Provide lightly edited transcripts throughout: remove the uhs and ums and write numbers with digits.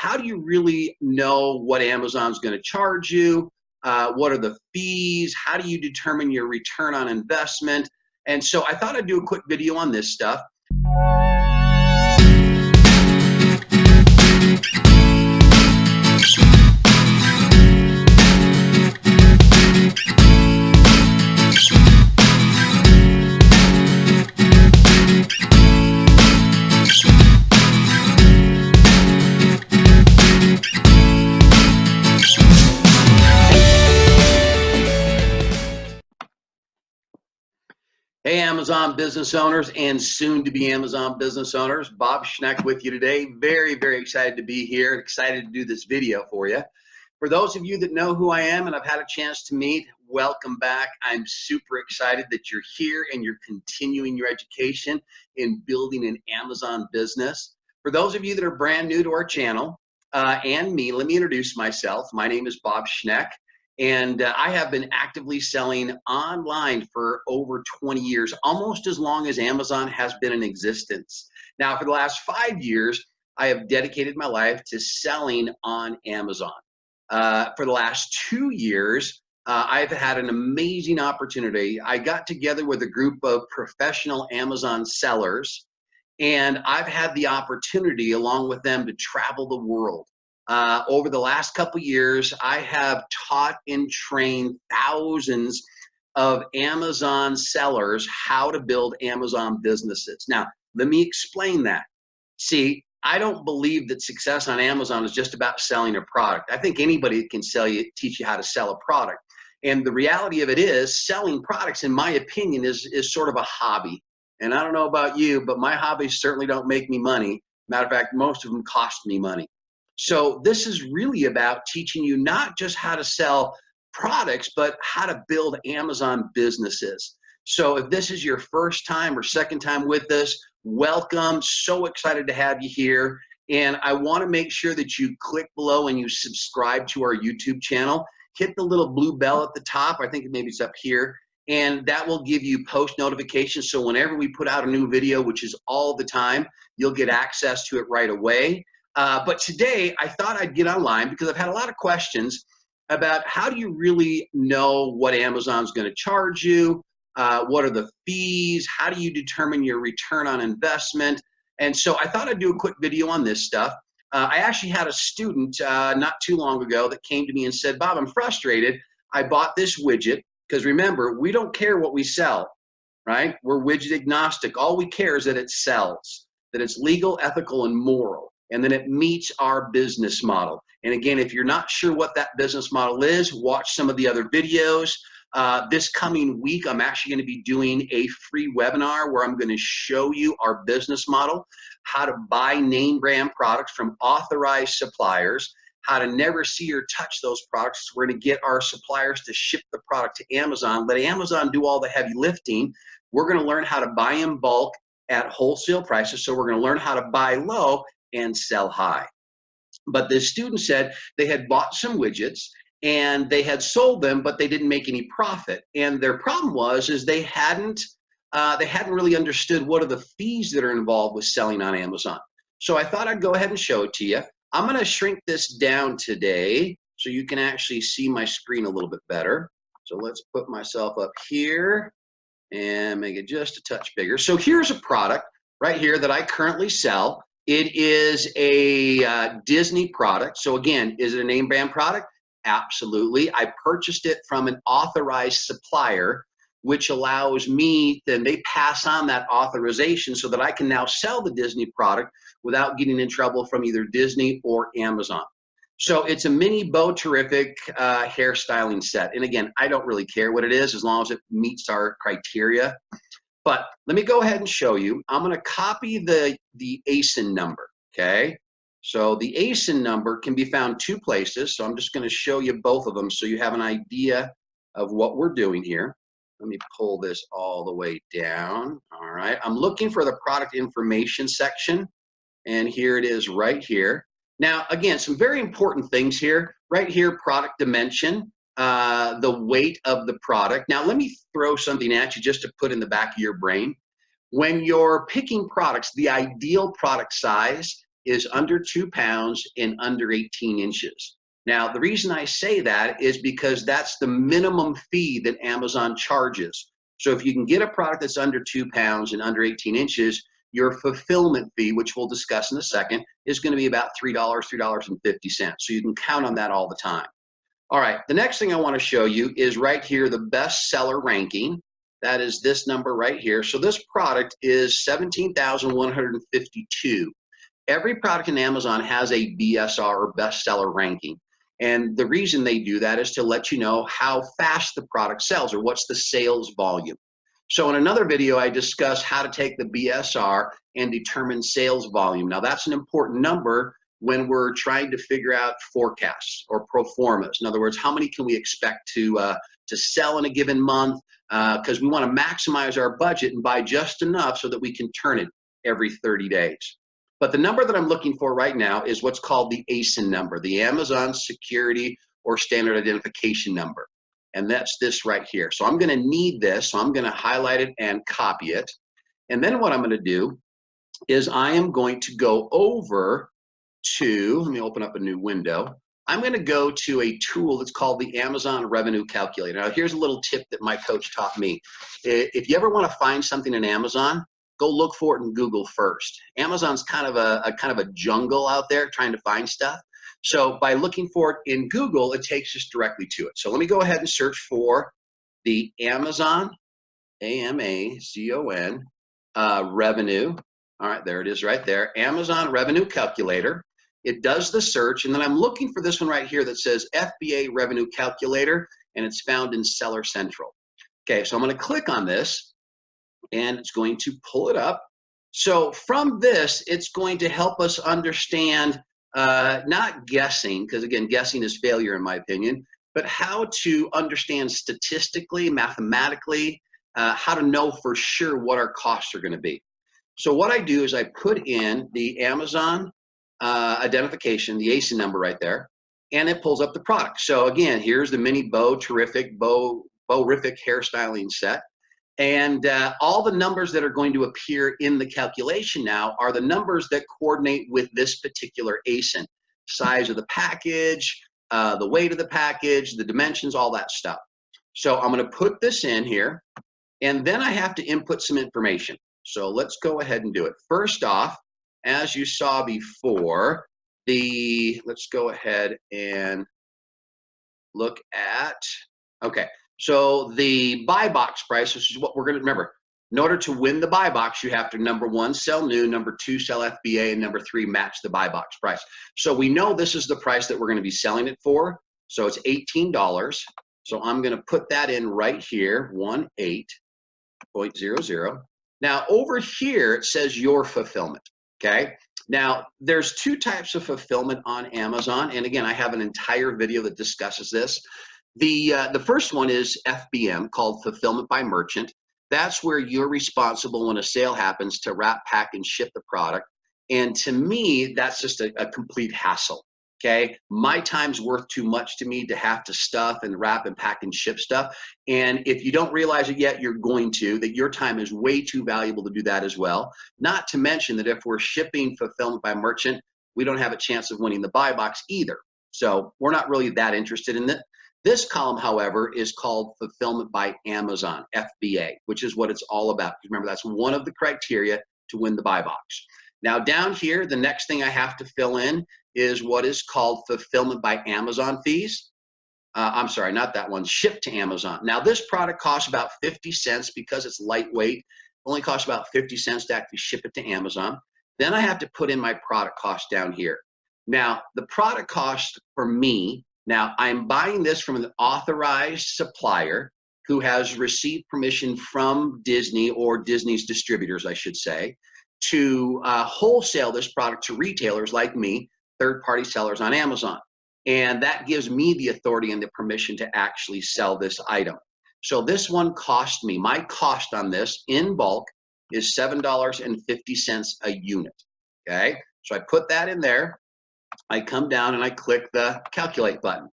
how do you really know what Amazon's going to charge you? What are the fees? How do you determine your return on investment? And so I thought I'd do a quick video on this stuff. Hey, Amazon business owners and soon to be Amazon business owners, Bob Schneck with you today. Very, very excited to be here, excited to do this video for you. For those of you that know who I am and I've had a chance to meet, welcome back. I'm super excited that you're here and you're continuing your education in building an Amazon business. For those of you that are brand new to our channel and me, let me introduce myself. My name is Bob Schneck. And I have been actively selling online for over 20 years, almost as long as Amazon has been in existence. Now, for the last 5 years, I have dedicated my life to selling on Amazon. For the last 2 years, I've had an amazing opportunity. I got together with a group of professional Amazon sellers, and I've had the opportunity along with them to travel the world. Over the last couple years, I have taught and trained thousands of Amazon sellers how to build Amazon businesses. Now, let me explain that. See, I don't believe that success on Amazon is just about selling a product. I think anybody can teach you how to sell a product. And the reality of it is, selling products, in my opinion, is sort of a hobby. And I don't know about you, but my hobbies certainly don't make me money. Matter of fact, most of them cost me money. So this is really about teaching you not just how to sell products, but how to build Amazon businesses. So if this is your first time or second time with us, welcome. So excited to have you here. And I want to make sure that you click below and you subscribe to our YouTube channel. Hit the little blue bell at the top. I think maybe it's up here. And that will give you post notifications. So whenever we put out a new video, which is all the time, you'll get access to it right away. But today I thought I'd get online because I've had a lot of questions about how do you really know what Amazon's going to charge you? What are the fees? How do you determine your return on investment? And so I thought I'd do a quick video on this stuff. I actually had a student not too long ago that came to me and said, Bob, I'm frustrated. I bought this widget because remember, we don't care what we sell, right? We're widget agnostic. All we care is that it sells, that it's legal, ethical, and moral. And then it meets our business model. And again, if you're not sure what that business model is, watch some of the other videos. This coming week, I'm actually going to be doing a free webinar where I'm going to show you our business model, how to buy name brand products from authorized suppliers, how to never see or touch those products. We're going to get our suppliers to ship the product to Amazon, let Amazon do all the heavy lifting. We're going to learn how to buy in bulk at wholesale prices. So we're going to learn how to buy low and sell high. But the student said they had bought some widgets and they had sold them, but they didn't make any profit. And their problem was they hadn't really understood what are the fees that are involved with selling on Amazon. So I thought I'd go ahead and show it to you. I'm going to shrink this down today so you can actually see my screen a little bit better. So let's put myself up here and make it just a touch bigger. So here's a product right here that I currently sell. It is a Disney product. So again, is it a name brand product? Absolutely. I purchased it from an authorized supplier, which allows me, then they pass on that authorization so that I can now sell the Disney product without getting in trouble from either Disney or Amazon. So it's a mini Bo Terrific hairstyling set. And again, I don't really care what it is as long as it meets our criteria. But let me go ahead and show you. I'm going to copy the ASIN number, okay? So the ASIN number can be found two places. So I'm just going to show you both of them so you have an idea of what we're doing here. Let me pull this all the way down. All right. I'm looking for the product information section, and here it is right here. Now, again, some very important things here. Right here, product dimension. The weight of the product. Now, let me throw something at you just to put in the back of your brain. When you're picking products, the ideal product size is under 2 pounds and under 18 inches. Now, the reason I say that is because that's the minimum fee that Amazon charges. So if you can get a product that's under 2 pounds and under 18 inches, your fulfillment fee, which we'll discuss in a second, is going to be about $3, $3.50. So you can count on that all the time. All right, the next thing I want to show you is right here, the bestseller ranking. That is this number right here. So this product is 17,152. Every product in Amazon has a BSR or bestseller ranking. And the reason they do that is to let you know how fast the product sells or what's the sales volume. So in another video, I discussed how to take the BSR and determine sales volume. Now that's an important number when we're trying to figure out forecasts or pro formas. In other words, how many can we expect to sell in a given month? Because we want to maximize our budget and buy just enough so that we can turn it every 30 days. But the number that I'm looking for right now is what's called the ASIN number, the Amazon Security or Standard Identification Number. And that's this right here. So I'm going to need this. So I'm going to highlight it and copy it. And then what I'm going to do is I am going to go over to, let me open up a new window. I'm going to go to a tool that's called the Amazon Revenue Calculator. Now, here's a little tip that my coach taught me. If you ever want to find something in Amazon, go look for it in Google first. Amazon's kind of a jungle out there trying to find stuff. So by looking for it in Google, it takes us directly to it. So let me go ahead and search for the Amazon, AMAZON, revenue. All right, there it is right there. Amazon Revenue Calculator. It does the search, and then I'm looking for this one right here that says FBA Revenue Calculator, and it's found in Seller Central. Okay, so I'm going to click on this, and it's going to pull it up. So from this, it's going to help us understand, not guessing, because again, guessing is failure in my opinion, but how to understand statistically, mathematically, how to know for sure what our costs are going to be. So what I do is I put in the Amazon identification, the ASIN number right there, and it pulls up the product. So again, here's the mini Bow-Terrific hairstyling set. And all the numbers that are going to appear in the calculation now are the numbers that coordinate with this particular ASIN. Size of the package, the weight of the package, the dimensions, all that stuff. So I'm going to put this in here, and then I have to input some information. So let's go ahead and do it. First off, as you saw before, let's go ahead and look at, okay. So the buy box price, which is what we're going to remember. In order to win the buy box, you have to, number one, sell new, number two, sell FBA, and number three, match the buy box price. So we know this is the price that we're going to be selling it for. So it's $18. So I'm going to put that in right here, 18.00. Now over here, it says your fulfillment, okay? Now, there's two types of fulfillment on Amazon. And again, I have an entire video that discusses this. The first one is FBM, called Fulfillment by Merchant. That's where you're responsible when a sale happens to wrap, pack, and ship the product. And to me, that's just a complete hassle, okay? My time's worth too much to me to have to stuff and wrap and pack and ship stuff. And if you don't realize it yet, you're going to, that your time is way too valuable to do that as well. Not to mention that if we're shipping Fulfillment by Merchant, we don't have a chance of winning the buy box either. So we're not really that interested in it. This column, however, is called Fulfillment by Amazon, FBA, which is what it's all about. Remember, that's one of the criteria to win the buy box. Now down here, the next thing I have to fill in is what is called Fulfillment by Amazon fees. I'm sorry, not that one, shipped to Amazon. Now this product costs about 50 cents because it's lightweight. It only costs about 50 cents to actually ship it to Amazon. Then I have to put in my product cost down here. Now the product cost for me, now, I'm buying this from an authorized supplier who has received permission from Disney or Disney's distributors, I should say, to wholesale this product to retailers like me, third-party sellers on Amazon. And that gives me the authority and the permission to actually sell this item. So this one cost me, my cost on this in bulk is $7.50 a unit, okay? So I put that in there. I come down and I click the calculate button.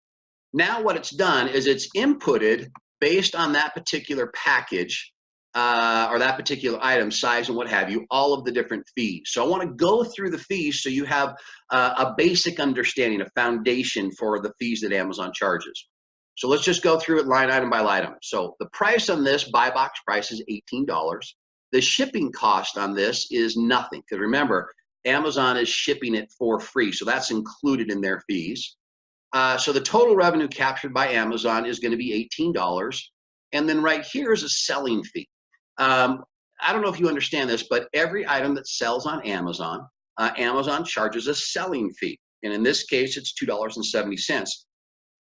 Now what it's done is it's inputted based on that particular package, or that particular item, size and what have you, all of the different fees. So I want to go through the fees so you have a basic understanding, a foundation for the fees that Amazon charges. So let's just go through it line item by line item. So the price on this buy box price is $18. The shipping cost on this is nothing, because remember, Amazon is shipping it for free, so that's included in their fees. So the total revenue captured by Amazon is going to be $18. And then right here is a selling fee. I don't know if you understand this, but every item that sells on Amazon, Amazon charges a selling fee. And in this case, it's $2.70.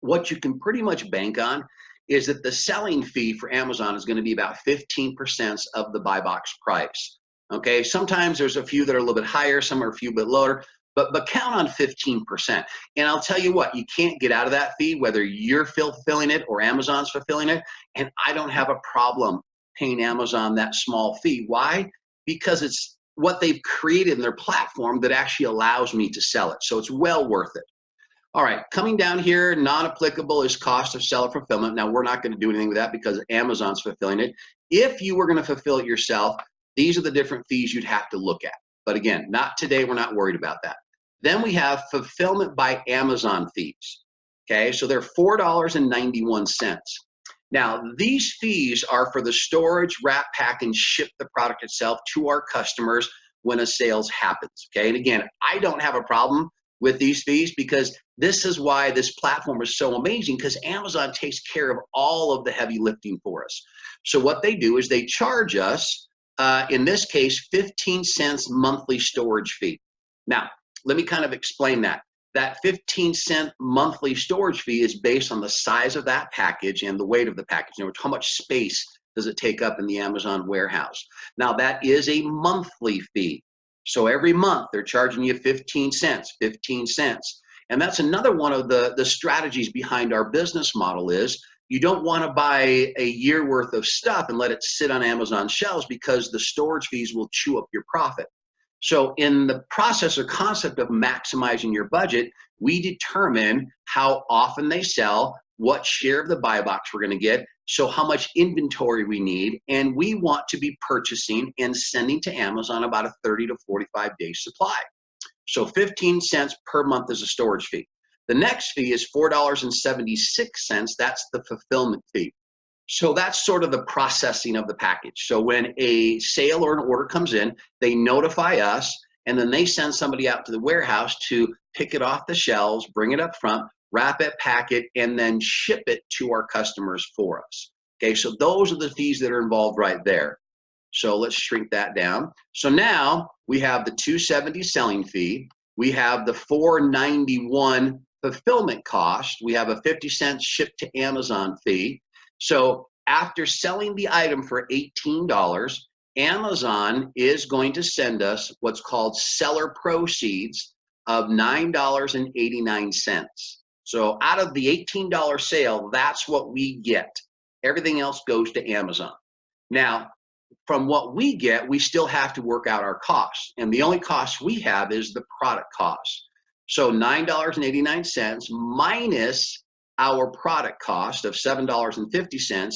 What you can pretty much bank on is that the selling fee for Amazon is going to be about 15% of the buy box price. Okay, sometimes there's a few that are a little bit higher, some are a few bit lower, but count on 15%. And I'll tell you what, you can't get out of that fee whether you're fulfilling it or Amazon's fulfilling it. And I don't have a problem paying Amazon that small fee. Why? Because it's what they've created in their platform that actually allows me to sell it. So it's well worth it. All right, coming down here, non-applicable is cost of seller fulfillment. Now, we're not going to do anything with that because Amazon's fulfilling it. If you were going to fulfill it yourself, these are the different fees you'd have to look at. But again, not today. We're not worried about that. Then we have fulfillment by Amazon fees. Okay, so they're $4.91. Now, these fees are for the storage, wrap, pack, and ship the product itself to our customers when a sales happens. Okay, and again, I don't have a problem with these fees because this is why this platform is so amazing, because Amazon takes care of all of the heavy lifting for us. So what they do is they charge us, in this case, 15 cents monthly storage fee. Now, let me kind of explain that. That 15-cent monthly storage fee is based on the size of that package and the weight of the package. In other words, how much space does it take up in the Amazon warehouse? Now, that is a monthly fee. So every month, they're charging you 15 cents, 15 cents. And that's another one of the strategies behind our business model is you don't want to buy a year worth of stuff and let it sit on Amazon shelves because the storage fees will chew up your profit. So in the process or concept of maximizing your budget, we determine how often they sell, what share of the buy box we're going to get, so how much inventory we need, and we want to be purchasing and sending to Amazon about a 30 to 45 day supply. So 15 cents per month is a storage fee. The next fee is $4.76. That's the fulfillment fee. So that's sort of the processing of the package. So when a sale or an order comes in, they notify us, and then they send somebody out to the warehouse to pick it off the shelves, bring it up front, wrap it, pack it, and then ship it to our customers for us. Okay, so those are the fees that are involved right there. So let's shrink that down. So now we have the $2.70 selling fee. We have the $4.91 fulfillment cost. We have a 50 cents ship to Amazon fee. So after selling the item for $18, Amazon is going to send us what's called seller proceeds of $9.89. So out of the $18 sale, that's what we get. Everything else goes to Amazon. Now, from what we get, we still have to work out our costs. And the only cost we have is the product cost. So $9.89 minus our product cost of $7.50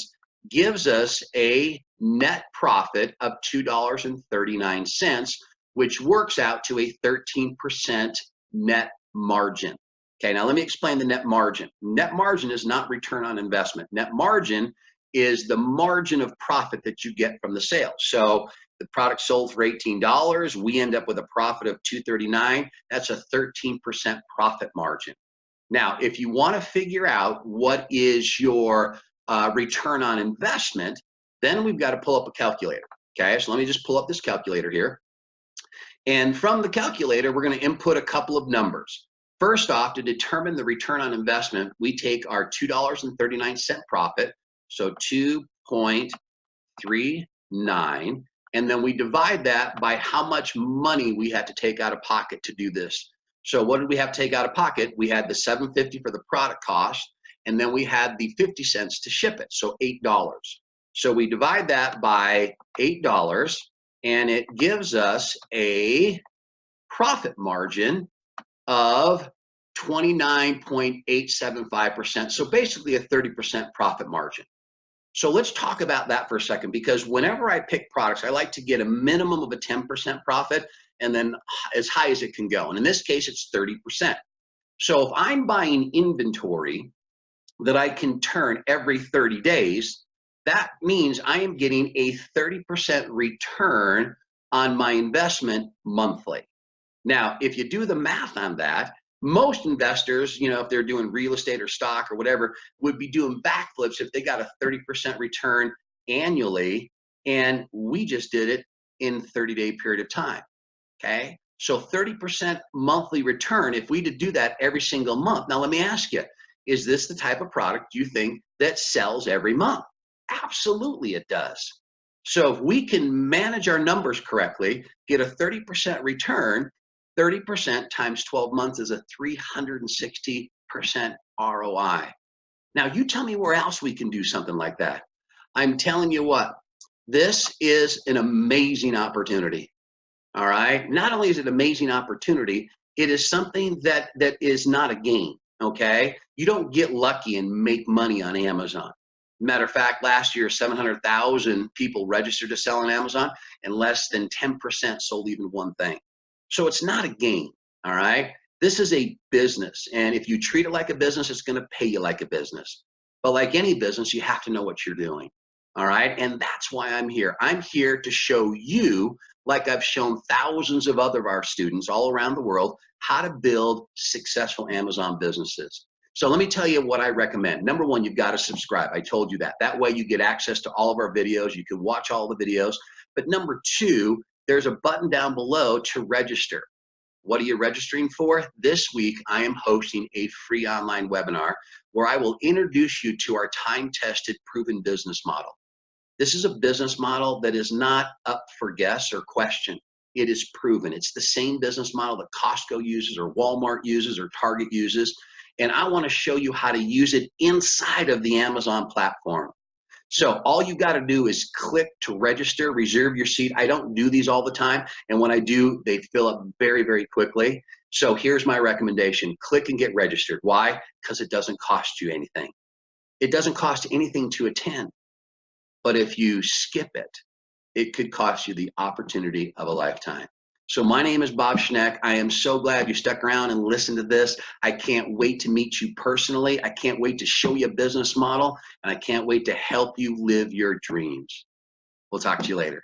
gives us a net profit of $2.39, which works out to a 13% net margin. Okay, now let me explain the net margin. Net margin is not return on investment. Net margin is the margin of profit that you get from the sale. So the product sold for $18, we end up with a profit of $2.39. That's a 13% profit margin. Now, if you want to figure out what is your return on investment, then we've got to pull up a calculator. Okay, so let me just pull up this calculator here. And from the calculator, we're going to input a couple of numbers. First off, to determine the return on investment, we take our $2.39 profit, so 2.39, and then we divide that by how much money we had to take out of pocket to do this. So what did we have to take out of pocket? We had the $7.50 for the product cost, and then we had the 50 cents to ship it, so $8. So we divide that by $8, and it gives us a profit margin of 29.875%. So basically a 30% profit margin. So let's talk about that for a second, because whenever I pick products, I like to get a minimum of a 10% profit and then as high as it can go. And in this case, it's 30%. So if I'm buying inventory that I can turn every 30 days, that means I am getting a 30% return on my investment monthly. Now, if you do the math on that, most investors, if they're doing real estate or stock or whatever, would be doing backflips if they got a 30% return annually. And we just did it in a 30-day period of time. Okay. So 30% monthly return, if we did do that every single month. Now, let me ask you, is this the type of product you think that sells every month? Absolutely, it does. So if we can manage our numbers correctly, get a 30% return, 30% times 12 months is a 360% ROI. Now, you tell me where else we can do something like that. I'm telling you what, this is an amazing opportunity. All right. Not only is it an amazing opportunity, it is something that is not a game. Okay. You don't get lucky and make money on Amazon. Matter of fact, last year, 700,000 people registered to sell on Amazon, and less than 10% sold even one thing. So it's not a game. All right. This is a business. And if you treat it like a business, it's going to pay you like a business. But like any business, you have to know what you're doing. All right. And that's why I'm here. I'm here to show you, like I've shown thousands of other of our students all around the world, how to build successful Amazon businesses. So let me tell you what I recommend. Number one, you've got to subscribe. I told you that. That way you get access to all of our videos. You can watch all the videos. But number two, there's a button down below to register. What are you registering for? This week, I am hosting a free online webinar where I will introduce you to our time-tested, proven business model. This is a business model that is not up for guess or question. It is proven. It's the same business model that Costco uses or Walmart uses or Target uses. And I want to show you how to use it inside of the Amazon platform. So all you got to do is click to register, reserve your seat. I don't do these all the time. And when I do, they fill up very, very quickly. So here's my recommendation. Click and get registered. Why? Because it doesn't cost you anything. It doesn't cost anything to attend. But if you skip it, it could cost you the opportunity of a lifetime. So my name is Bob Schneck. I am so glad you stuck around and listened to this. I can't wait to meet you personally. I can't wait to show you a business model, and I can't wait to help you live your dreams. We'll talk to you later.